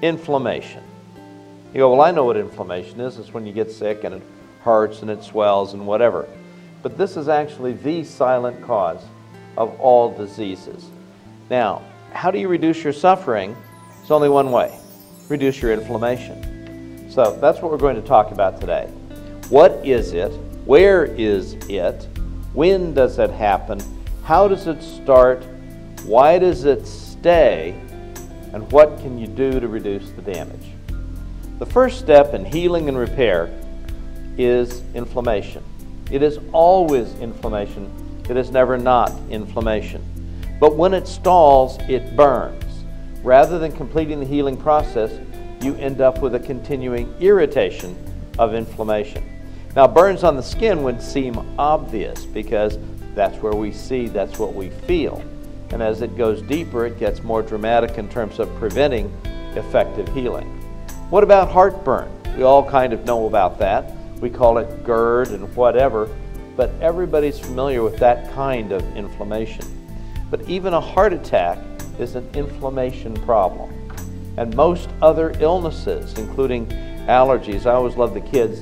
Inflammation. You go, well, I know what inflammation is. It's when you get sick and it hurts and it swells and whatever. But this is actually the silent cause of all diseases. Now, how do you reduce your suffering? It's only one way. Reduce your inflammation. So that's what we're going to talk about today. What is it? Where is it? When does it happen? How does it start? Why does it stay? And what can you do to reduce the damage? The first step in healing and repair is inflammation. It is always inflammation. It is never not inflammation. But when it stalls, it burns. Rather than completing the healing process, you end up with a continuing irritation of inflammation. Now, burns on the skin would seem obvious because that's where we see, that's what we feel. And as it goes deeper, it gets more dramatic in terms of preventing effective healing. What about heartburn? We all kind of know about that. We call it GERD and whatever, but everybody's familiar with that kind of inflammation. But even a heart attack is an inflammation problem. And most other illnesses, including allergies, I always love the kids'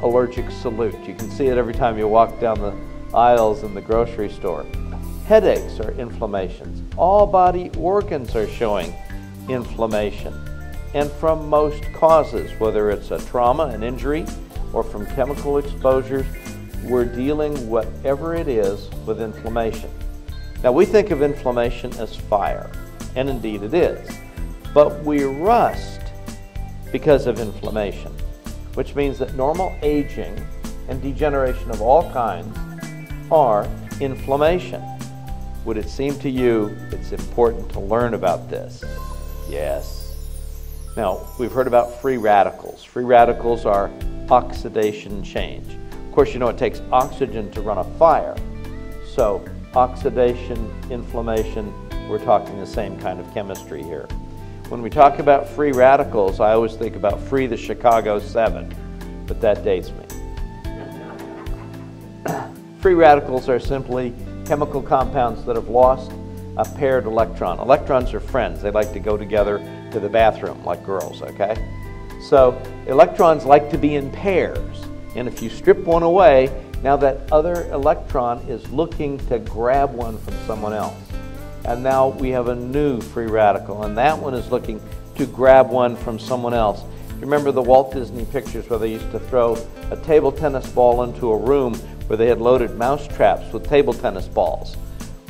allergic salute. You can see it every time you walk down the aisles in the grocery store. Headaches are inflammations. All body organs are showing inflammation. And from most causes, whether it's a trauma, an injury, or from chemical exposures, we're dealing whatever it is with inflammation. Now, we think of inflammation as fire, and indeed it is. But we rust because of inflammation, which means that normal aging and degeneration of all kinds are inflammation. Would it seem to you it's important to learn about this? Yes. Now, we've heard about free radicals. Free radicals are oxidation change. Of course, you know it takes oxygen to run a fire. So oxidation, inflammation, we're talking the same kind of chemistry here. When we talk about free radicals, I always think about Free the Chicago 7, but that dates me. Free radicals are simply chemical compounds that have lost a paired electron. Electrons are friends. They like to go together to the bathroom like girls, okay? So electrons like to be in pairs. And if you strip one away, now that other electron is looking to grab one from someone else. And now we have a new free radical, and that one is looking to grab one from someone else. Remember the Walt Disney pictures where they used to throw a table tennis ball into a room where they had loaded mouse traps with table tennis balls.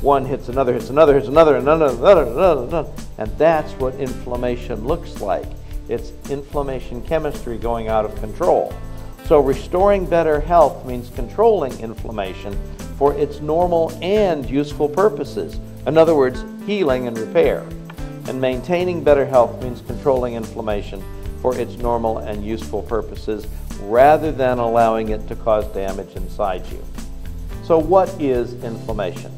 One hits another, hits another, hits another, and another. And that's what inflammation looks like. It's inflammation chemistry going out of control. So restoring better health means controlling inflammation for its normal and useful purposes. In other words, healing and repair. And maintaining better health means controlling inflammation for its normal and useful purposes rather than allowing it to cause damage inside you. So what is inflammation?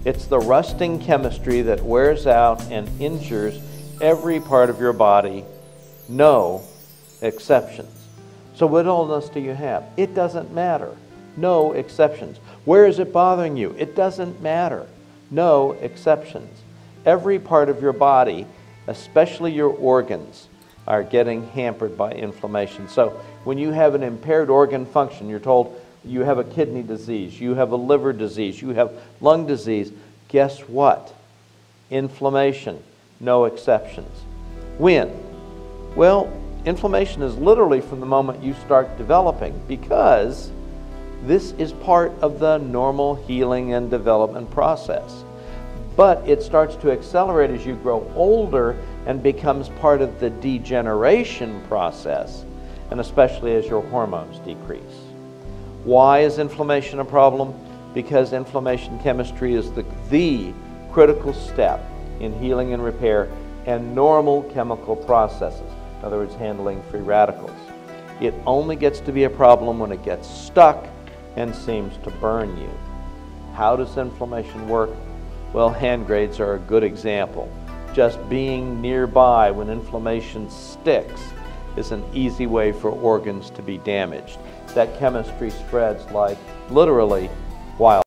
It's the rusting chemistry that wears out and injures every part of your body, no exceptions. So what illness do you have? It doesn't matter. No exceptions. Where is it bothering you? It doesn't matter. No exceptions. Every part of your body, especially your organs, are getting hampered by inflammation. So when you have an impaired organ function, you're told you have a kidney disease, you have a liver disease, you have lung disease, guess what? Inflammation, no exceptions. When? Well, inflammation is literally from the moment you start developing, because this is part of the normal healing and development process. But it starts to accelerate as you grow older and becomes part of the degeneration process, and especially as your hormones decrease. Why is inflammation a problem? Because inflammation chemistry is the critical step in healing and repair and normal chemical processes. In other words, handling free radicals. It only gets to be a problem when it gets stuck and seems to burn you. How does inflammation work? Well, hand grenades are a good example. Just being nearby when inflammation sticks is an easy way for organs to be damaged. That chemistry spreads like literally wild.